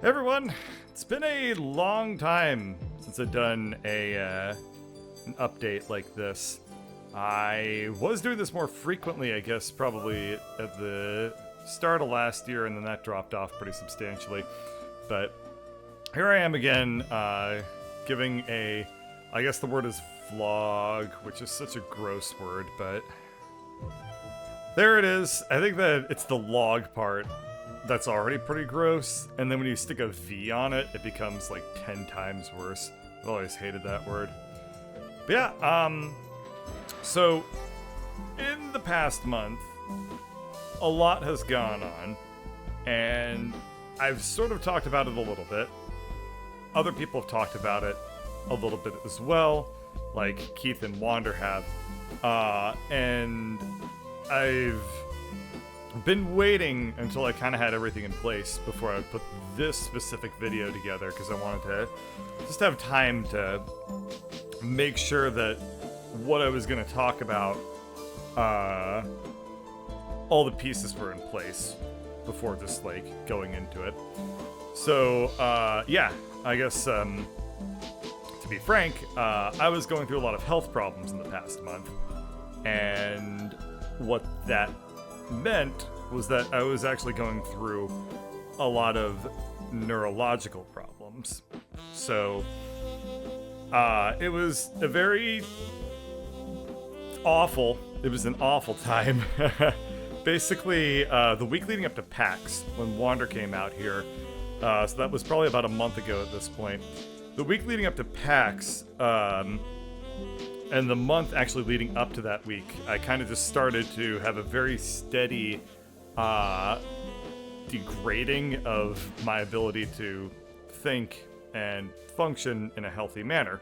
Hey everyone, it's been a long time since I've done an update like this. I was doing this more frequently, I guess, probably at the start of last year, and then that dropped off pretty substantially. But here I am again, giving I guess the word is vlog, which is such a gross word, but there it is. I think that it's the log part that's already pretty gross, and then when you stick a V on it, it becomes like 10 times worse. I've always hated that word. But yeah, so in the past month, a lot has gone on, and I've sort of talked about it a little bit. Other people have talked about it a little bit as well, like Keith and Wander have, and I've been waiting until I kind of had everything in place before I would put this specific video together, because I wanted to just have time to make sure that what I was going to talk about, all the pieces were in place before just like going into it. So yeah, I guess to be frank, I was going through a lot of health problems in the past month, and what that meant was that I was actually going through a lot of neurological problems. So it was a very awful, it was an awful time. Basically, the week leading up to PAX, when Wander came out here, so that was probably about a month ago at this point. The week leading up to PAX, and the month actually leading up to that week, I kind of just started to have a very steady degrading of my ability to think and function in a healthy manner.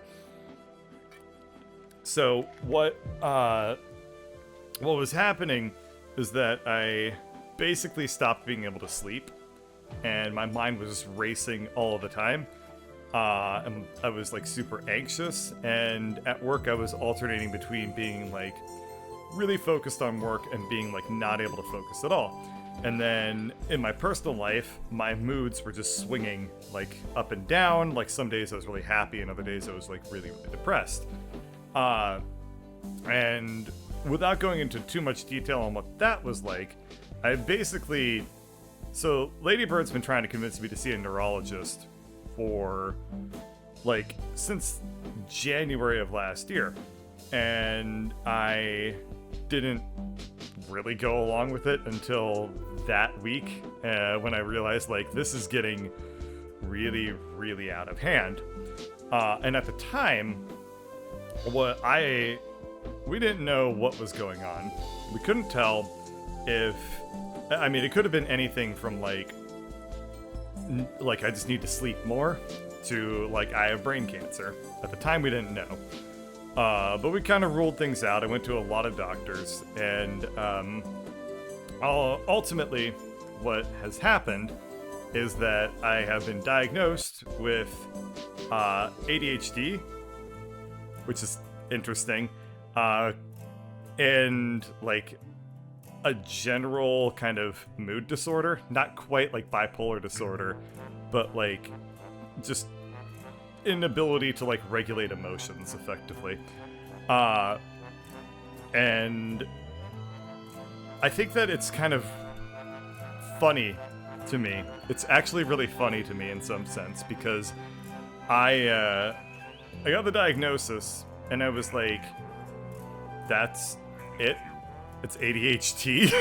So what was happening is that I basically stopped being able to sleep, and my mind was just racing all the time. And I was like super anxious, and at work I was alternating between being like really focused on work and being like not able to focus at all. And then in my personal life, my moods were just swinging like up and down. Like some days I was really happy, and other days I was like really, really depressed. And without going into too much detail on what that was like, I basically, so Lady Bird's been trying to convince me to see a neurologist for like since January of last year, and I didn't really go along with it until that week, when I realized like this is getting really, really out of hand. And at the time, we didn't know what was going on. We couldn't tell if, I mean, it could have been anything from like I just need to sleep more to like I have brain cancer. At the time we didn't know, but we kind of ruled things out. I went to a lot of doctors, and ultimately what has happened is that I have been diagnosed with ADHD, which is interesting, and like a general kind of mood disorder, not quite like bipolar disorder, but like just inability to like regulate emotions effectively. And I think that it's kind of funny to me. It's actually really funny to me in some sense, because I got the diagnosis and I was like, that's it? It's ADHD.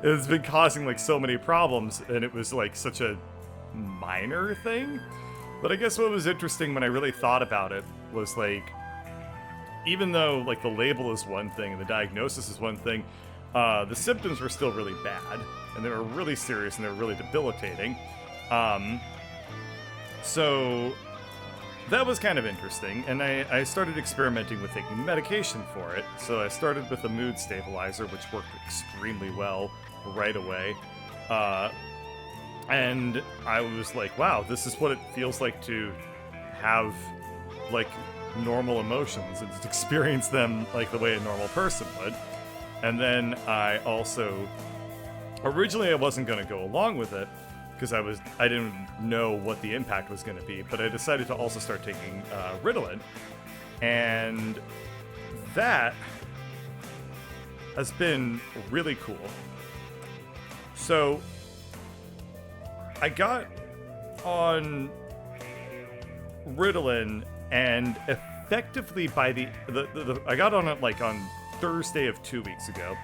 It's been causing like so many problems, and it was like such a minor thing. But I guess what was interesting when I really thought about it was like, even though like the label is one thing and the diagnosis is one thing, the symptoms were still really bad, and they were really serious, and they were really debilitating. So that was kind of interesting, and I started experimenting with taking medication for it. So I started with a mood stabilizer, which worked extremely well right away. And I was like, wow, this is what it feels like to have like normal emotions and just experience them like the way a normal person would. And then I also, originally I wasn't going to go along with it, because I didn't know what the impact was going to be, but I decided to also start taking Ritalin, and that has been really cool. So I got on Ritalin, and effectively by I got on it like on Thursday of 2 weeks ago,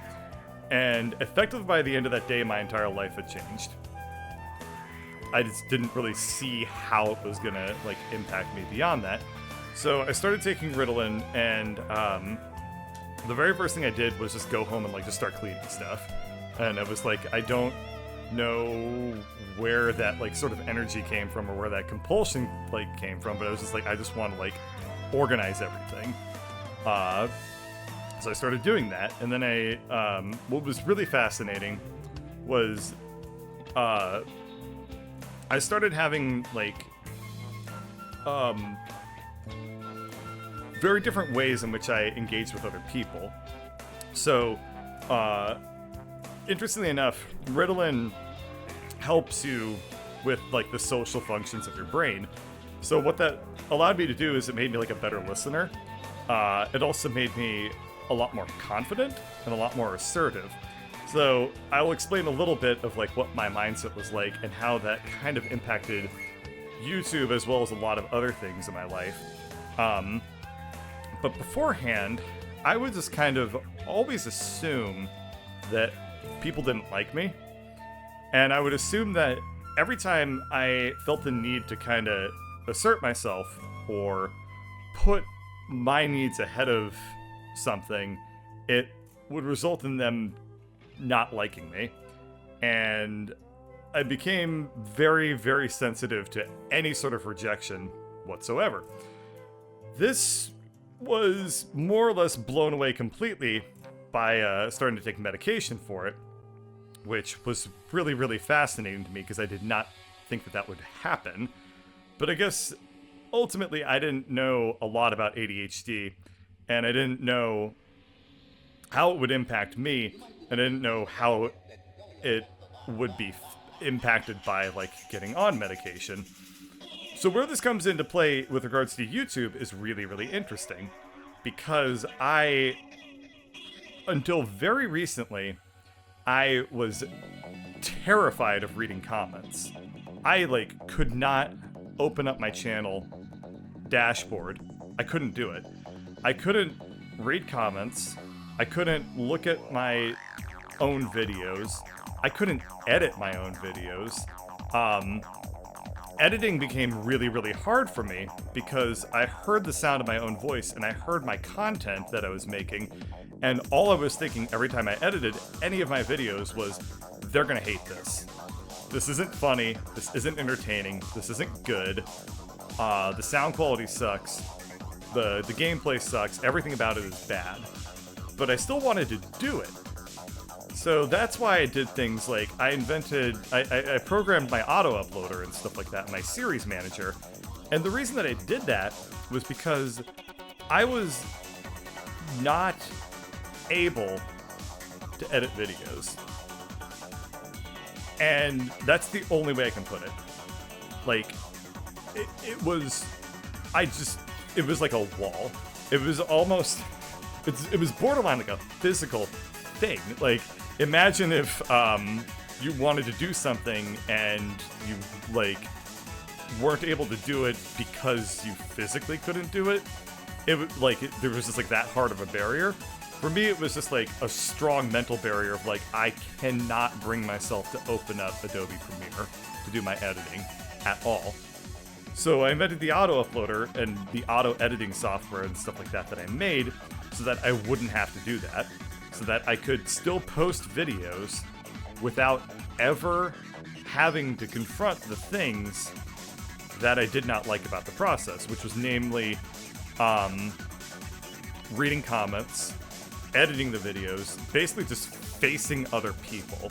and effectively by the end of that day, my entire life had changed. I just didn't really see how it was gonna like impact me beyond that. So I started taking Ritalin, and the very first thing I did was just go home and like just start cleaning stuff. And I was like, I don't know where that like sort of energy came from or where that compulsion like came from, but I was just like, I just want to like organize everything. So I started doing that, and then what was really fascinating was I started having like very different ways in which I engage with other people. So interestingly enough, Ritalin helps you with like the social functions of your brain. So what that allowed me to do is it made me like a better listener. It also made me a lot more confident and a lot more assertive. So I will explain a little bit of like what my mindset was like and how that kind of impacted YouTube as well as a lot of other things in my life. But beforehand, I would just kind of always assume that people didn't like me. And I would assume that every time I felt the need to kind of assert myself or put my needs ahead of something, it would result in them not liking me. And I became very, very sensitive to any sort of rejection whatsoever. This was more or less blown away completely by starting to take medication for it, which was really, really fascinating to me because I did not think that that would happen. But I guess ultimately I didn't know a lot about ADHD, and I didn't know how it would impact me, and I didn't know how it would be impacted by like getting on medication. So where this comes into play with regards to YouTube is really, really interesting, because until very recently, I was terrified of reading comments. I like could not open up my channel dashboard. I couldn't do it. I couldn't read comments. I couldn't look at my own videos. I couldn't edit my own videos. Editing became really, really hard for me because I heard the sound of my own voice and I heard my content that I was making, and all I was thinking every time I edited any of my videos was, they're gonna hate this. This isn't funny, this isn't entertaining, this isn't good, the sound quality sucks, the gameplay sucks, everything about it is bad. But I still wanted to do it. So that's why I did things like I programmed my auto uploader and stuff like that, my series manager. And the reason that I did that was because I was not able to edit videos. And that's the only way I can put it. Like, it was like a wall. It was almost, it was borderline like a physical thing. Like, imagine if you wanted to do something and you like weren't able to do it because you physically couldn't do it. It was like there was just like that hard of a barrier. For me, it was just like a strong mental barrier of like, I cannot bring myself to open up Adobe Premiere to do my editing at all. So I invented the auto uploader and the auto editing software and stuff like that I made so that I wouldn't have to do that. So that I could still post videos without ever having to confront the things that I did not like about the process, which was namely reading comments, editing the videos, basically just facing other people.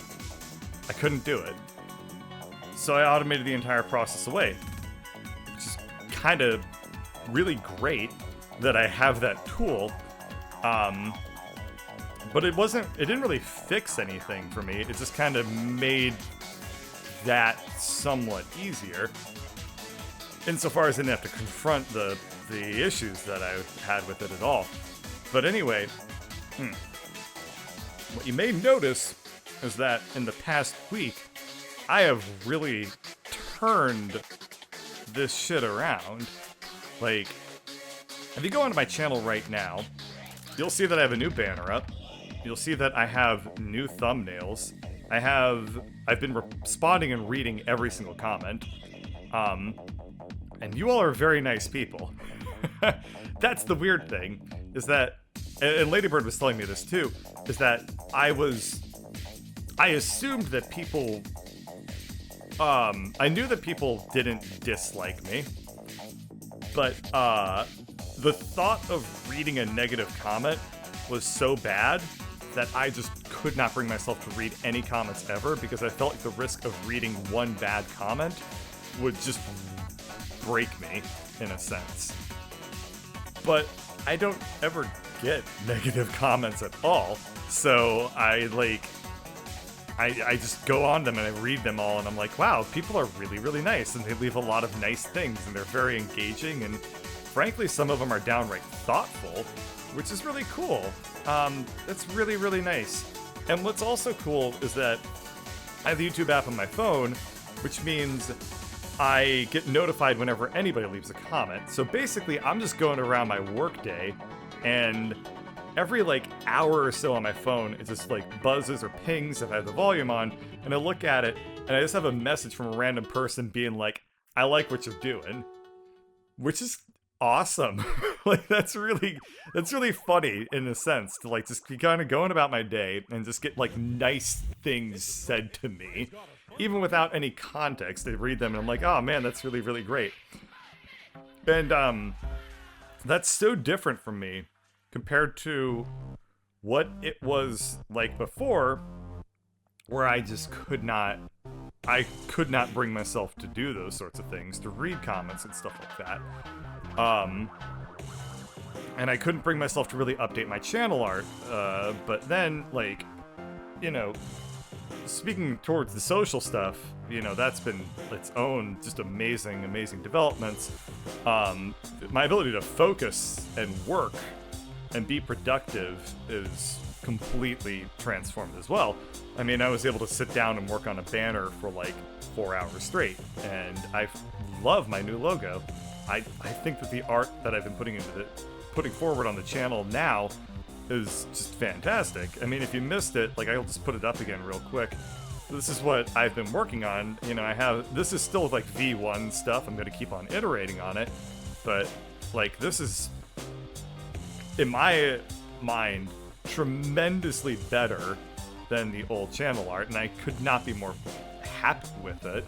I couldn't do it. So I automated the entire process away, which is kind of really great that I have that tool. But it didn't really fix anything for me. It just kind of made that somewhat easier, insofar as I didn't have to confront the issues that I had with it at all. But anyway, what you may notice is that in the past week, I have really turned this shit around. Like, if you go onto my channel right now, you'll see that I have a new banner up. You'll see that I have new thumbnails. I've been responding and reading every single comment. And you all are very nice people. That's the weird thing, is that, and Ladybird was telling me this too, is that I assumed that people, I knew that people didn't dislike me, but the thought of reading a negative comment was so bad that I just could not bring myself to read any comments ever, because I felt like the risk of reading one bad comment would just break me, in a sense. But I don't ever get negative comments at all, so I just go on them and I read them all, and I'm like, wow, people are really, really nice, and they leave a lot of nice things, and they're very engaging, and frankly, some of them are downright thoughtful, which is really cool. That's really, really nice. And what's also cool is that I have the YouTube app on my phone, which means I get notified whenever anybody leaves a comment. So basically, I'm just going around my workday, and every hour or so on my phone, it just buzzes or pings if I have the volume on, and I look at it, and I just have a message from a random person being like, I like what you're doing, which is awesome. That's really funny in a sense, to just be kind of going about my day and just get nice things said to me, even without any context. I read them and I'm like, oh man, that's really, really great. And that's so different from me compared to what it was like before, where I just could not bring myself to do those sorts of things, to read comments and stuff like that. And I couldn't bring myself to really update my channel art, but then, speaking towards the social stuff, that's been its own just amazing, amazing developments. My ability to focus and work and be productive is completely transformed as well. I mean, I was able to sit down and work on a banner for 4 hours straight, and I love my new logo. I think that the art that I've been putting forward on the channel now is just fantastic. I mean, if you missed it, I'll just put it up again real quick. This is what I've been working on. This is still V1 stuff. I'm going to keep on iterating on it, but this is, in my mind, tremendously better than the old channel art, and I could not be more happy with it.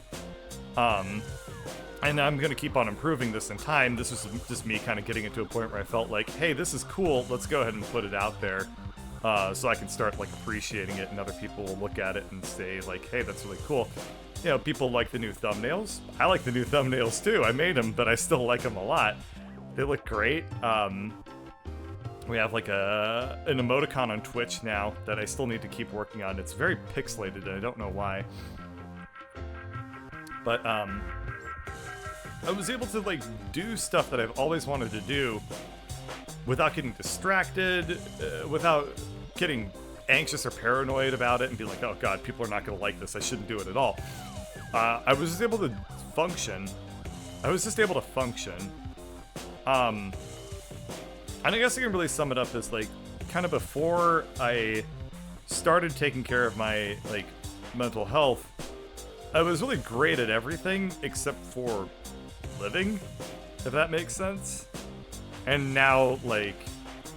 And I'm going to keep on improving this in time. This was just me kind of getting it to a point where I felt like, hey, this is cool, let's go ahead and put it out there, so I can start appreciating it, and other people will look at it and say hey, that's really cool. People like the new thumbnails. I like the new thumbnails too. I made them, but I still like them a lot. They look great. We have an emoticon on Twitch now that I still need to keep working on. It's very pixelated, and I don't know why. But I was able to do stuff that I've always wanted to do without getting distracted, without getting anxious or paranoid about it and be like, oh god, people are not going to like this, I shouldn't do it at all. I was just able to function. And I guess I can really sum it up as kind of before I started taking care of my mental health, I was really great at everything except for living, if that makes sense. And now,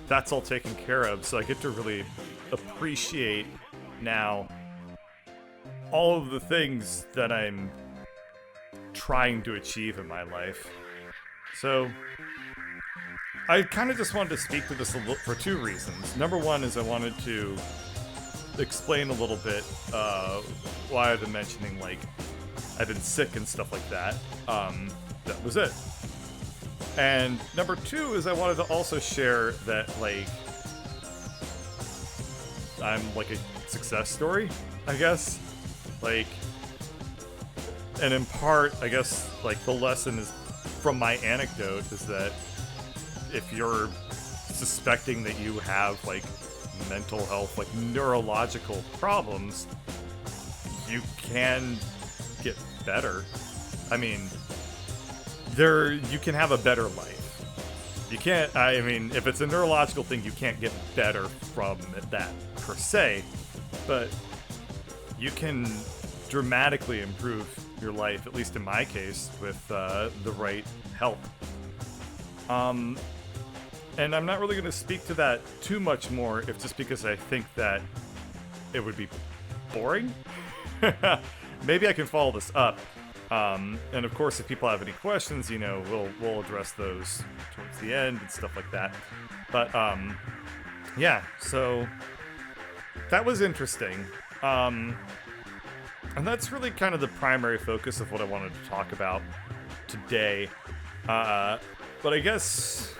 that's all taken care of, so I get to really appreciate now all of the things that I'm trying to achieve in my life. So I kind of just wanted to speak to this for two reasons. Number one is I wanted to explain a little bit why I've been mentioning, I've been sick and stuff like that. That was it. And number two is I wanted to also share that, I'm a success story, I guess. And in part, I guess, like, the lesson is from my anecdote is that if you're suspecting that you have, like, mental health, like, neurological problems, you can get better. I mean, you can have a better life. You can't, I mean, if it's a neurological thing, you can't get better from that, per se, but you can dramatically improve your life, at least in my case, with the right help. And I'm not really going to speak to that too much more, if just because I think that it would be boring. Maybe I can follow this up. And of course, if people have any questions, you know, we'll address those towards the end and stuff like that. But yeah, so that was interesting. And that's really kind of the primary focus of what I wanted to talk about today. But I guess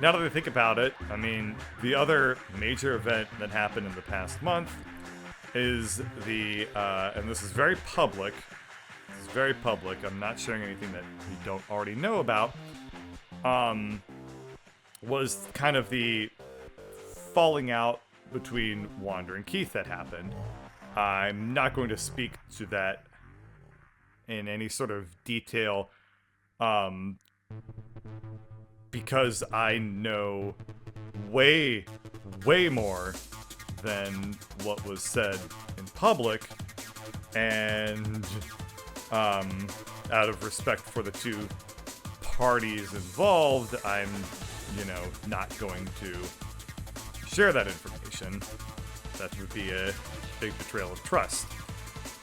now that I think about it, I mean, the other major event that happened in the past month is and this is very public. This is very public. I'm not sharing anything that you don't already know about. Was kind of the falling out between Wander and Keith that happened. I'm not going to speak to that in any sort of detail, because I know way more than what was said in public, and out of respect for the two parties involved, I'm, you know, not going to share that information. That would be a big betrayal of trust.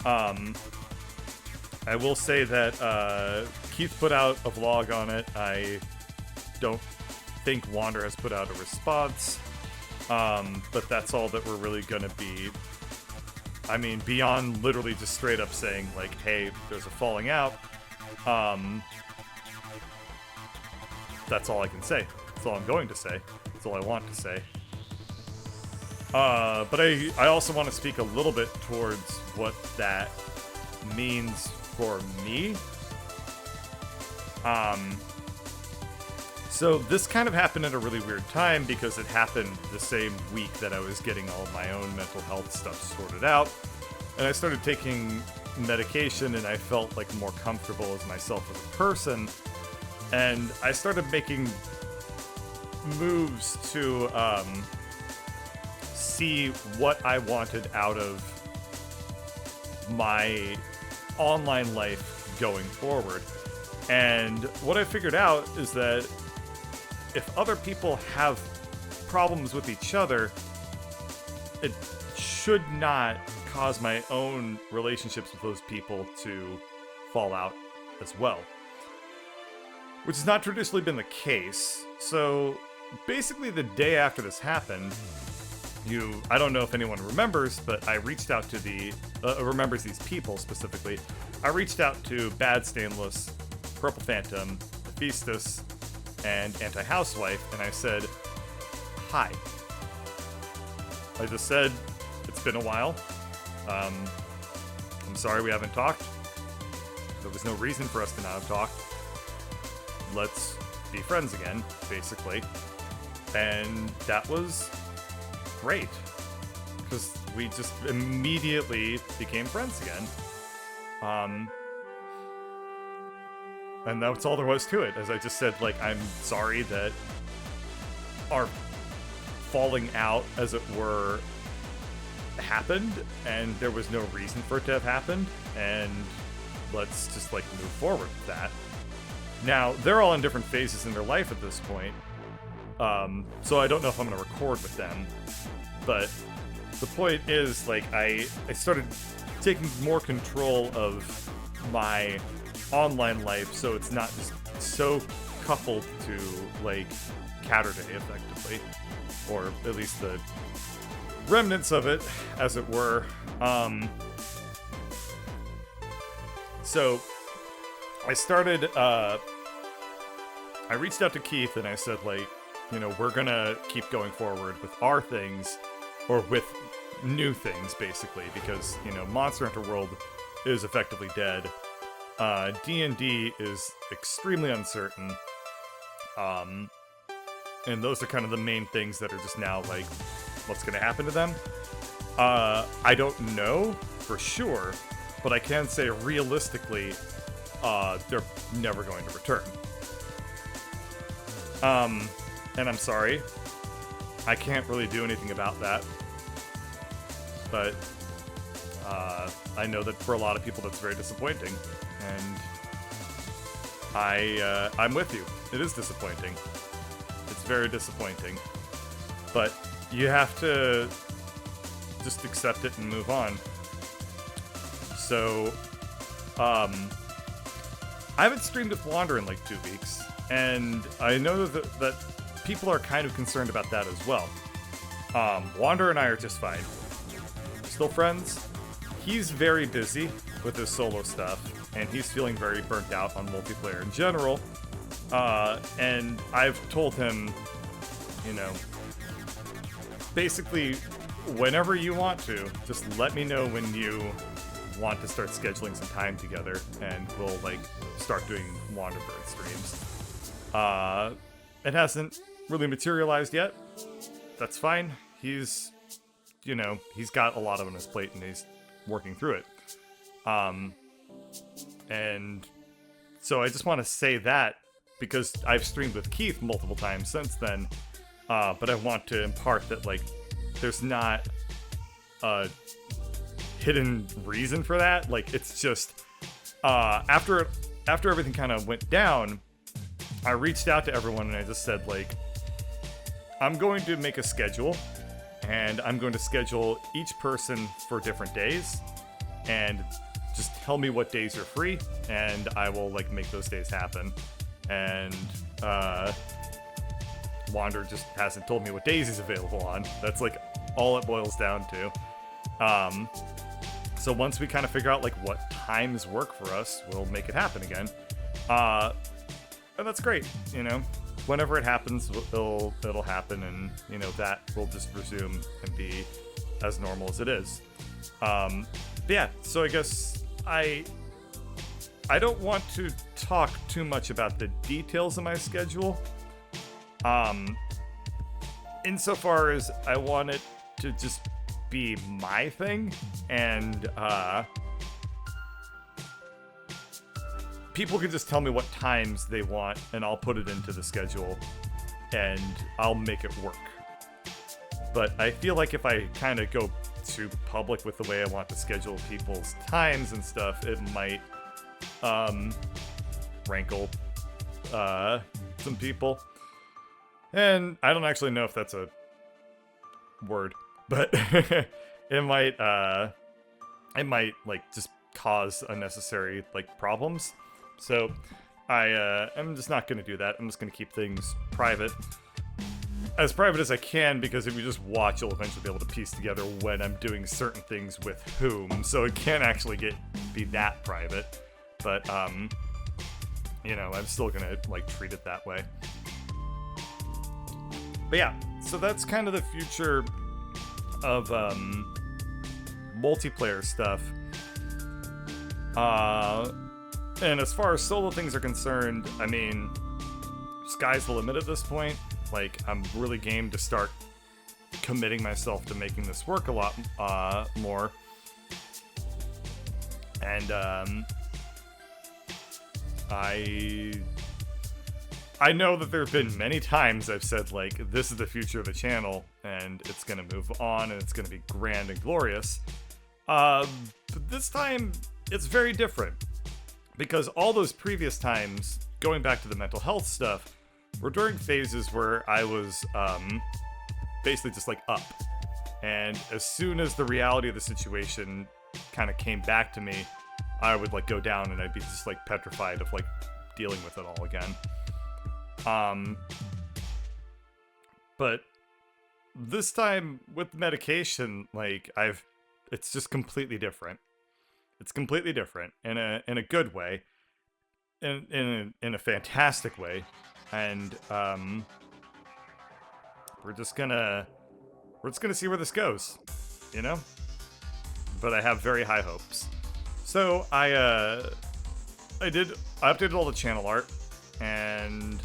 I will say that Keith put out a vlog on it. I don't think Wander has put out a response, but that's all that we're really gonna be. I mean, beyond literally just straight up saying, like, hey, there's a falling out, that's all I can say. That's all I'm going to say. That's all I want to say. But I also want to speak a little bit towards what that means for me. So this kind of happened at a really weird time because it happened the same week that I was getting all of my own mental health stuff sorted out. And I started taking medication and I felt like more comfortable as myself as a person. And I started making moves to see what I wanted out of my online life going forward. And what I figured out is that if other people have problems with each other, it should not cause my own relationships with those people to fall out as well. Which has not traditionally been the case. So basically the day after this happened, I don't know if anyone remembers, but I reached out to remembers these people specifically. I reached out to Bad Stainless, Purple Phantom, Hephaestus, and Anti-Housewife, and I said, hi. I just said, it's been a while. I'm sorry we haven't talked. There was no reason for us to not have talked. Let's be friends again, basically. And that was great, because we just immediately became friends again. And that's all there was to it. As I just said, like, I'm sorry that our falling out, as it were, happened, and there was no reason for it to have happened, and let's just, like, move forward with that. Now, they're all in different phases in their life at this point, so I don't know if I'm going to record with them, but the point is, like, I started taking more control of my online life, so it's not just so coupled to, like, Catterday, effectively, or at least the remnants of it, as it were. So I started, I reached out to Keith and I said, like, you know, we're gonna keep going forward with our things, or with new things, basically, because, you know, Monster Hunter World is effectively dead. D&D is extremely uncertain. And those are kind of the main things that are just now like, what's going to happen to them? I don't know for sure, but I can say realistically, they're never going to return. And I'm sorry, I can't really do anything about that. But I know that for a lot of people that's very disappointing, and I'm with you. It is disappointing. It's very disappointing. But you have to just accept it and move on. So, I haven't streamed with Wander in like 2 weeks, and I know that people are kind of concerned about that as well. Wander and I are just fine. Still friends. He's very busy with his solo stuff, and he's feeling very burnt out on multiplayer in general. And I've told him, you know, basically, whenever you want to, just let me know when you want to start scheduling some time together, and we'll, like, start doing Wanderbird streams. It hasn't really materialized yet. That's fine. He's, you know, he's got a lot on his plate, and he's working through it. And so I just want to say that, because I've streamed with Keith multiple times since then, but I want to impart that, like, there's not a hidden reason for that. Like, it's just, after everything kind of went down, I reached out to everyone and I just said, like, I'm going to make a schedule, and I'm going to schedule each person for different days, and just tell me what days you're free, and I will, like, make those days happen. And Wander just hasn't told me what days he's available on. That's, like, all it boils down to. So once we kind of figure out, like, what times work for us, we'll make it happen again. And that's great, you know? Whenever it happens, it'll happen, and, you know, that will just resume and be as normal as it is. But yeah, so I guess I don't want to talk too much about the details of my schedule. Insofar as I want it to just be my thing, and people can just tell me what times they want, and I'll put it into the schedule, and I'll make it work. But I feel like if I kind of go too public with the way I want to schedule people's times and stuff, it might rankle some people. And I don't actually know if that's a word, but it might like just cause unnecessary like problems. So I'm just not going to do that. I'm just going to keep things private. As private as I can, because if you just watch, you'll eventually be able to piece together when I'm doing certain things with whom. So it can't actually be that private. But, you know, I'm still going to, like, treat it that way. But yeah, so that's kind of the future of multiplayer stuff. And as far as solo things are concerned, I mean, sky's the limit at this point. Like, I'm really game to start committing myself to making this work a lot more. And I know that there have been many times I've said, like, this is the future of the channel, and it's going to move on, and it's going to be grand and glorious. But this time, it's very different. Because all those previous times, going back to the mental health stuff, were during phases where I was basically just, like, up. And as soon as the reality of the situation kind of came back to me, I would, like, go down, and I'd be just, like, petrified of, like, dealing with it all again. But this time with medication, like, it's just completely different. It's completely different in a good way, in a fantastic way, and we're just gonna see where this goes, you know. But I have very high hopes. So I updated all the channel art, and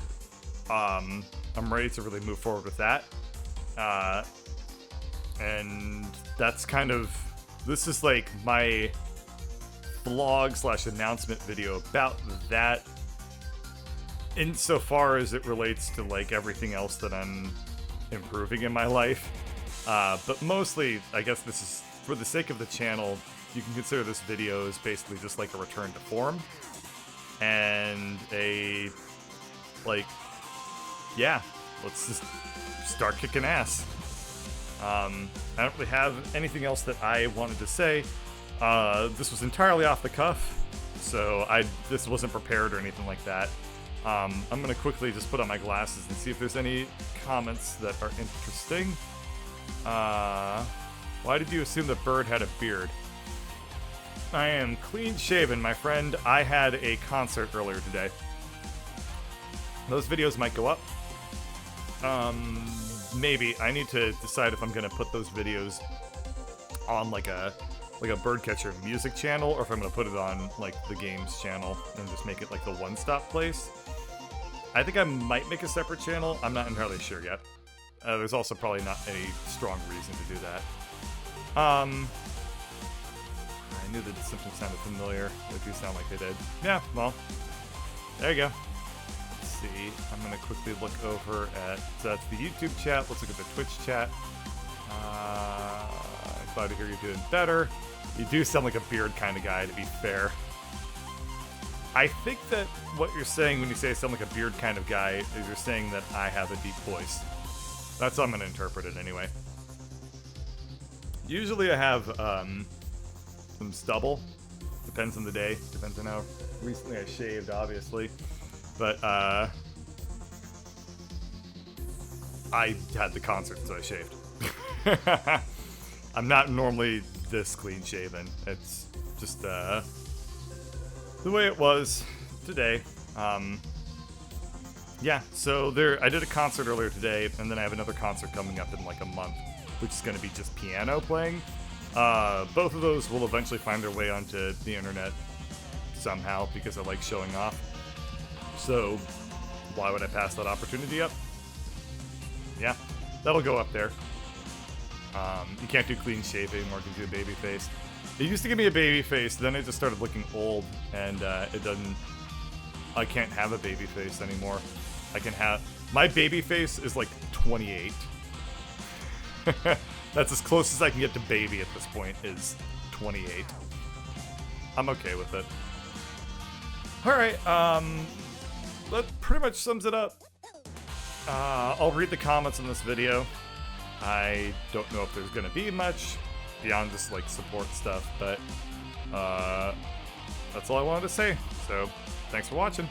I'm ready to really move forward with that. And that's kind of, this is like my vlog slash announcement video about that, insofar as it relates to like everything else that I'm improving in my life. But mostly, I guess this is for the sake of the channel. You can consider this video as basically just like a return to form, and a, like, yeah, let's just start kicking ass. I don't really have anything else that I wanted to say. This was entirely off the cuff, so this wasn't prepared or anything like that. I'm gonna quickly just put on my glasses and see if there's any comments that are interesting. Why did you assume that Bird had a beard? I am clean shaven, my friend. I had a concert earlier today. Those videos might go up. Maybe. I need to decide if I'm gonna put those videos on like a Birdcatcher music channel, or if I'm gonna put it on like the games channel and just make it like the one-stop place. I think I might make a separate channel. I'm not entirely sure yet. There's also probably not any strong reason to do that. I knew that the symptoms sounded familiar. They do sound like they did. Yeah, well, there you go. Let's see. I'm going to quickly look over at that's the YouTube chat. Let's look at the Twitch chat. I'm glad to hear you're doing better. You do sound like a beard kind of guy, to be fair. I think that what you're saying when you say I sound like a beard kind of guy is you're saying that I have a deep voice. That's how I'm going to interpret it anyway. Usually I have some stubble. Depends on the day. Depends on how recently I shaved, obviously. But I had the concert, so I shaved. I'm not normally this clean shaven. It's just the way it was today. Yeah, so I did a concert earlier today, and then I have another concert coming up in like a month, which is going to be just piano playing. Both of those will eventually find their way onto the internet somehow, because I like showing off. So why would I pass that opportunity up? Yeah, that'll go up there. You can't do clean shave anymore, you can do a baby face. It used to give me a baby face, then it just started looking old, and I can't have a baby face anymore. My baby face is like 28. That's as close as I can get to baby at this point, is 28. I'm okay with it. Alright, that pretty much sums it up. I'll read the comments on this video. I don't know if there's gonna be much beyond just like support stuff, but that's all I wanted to say. So, thanks for watching.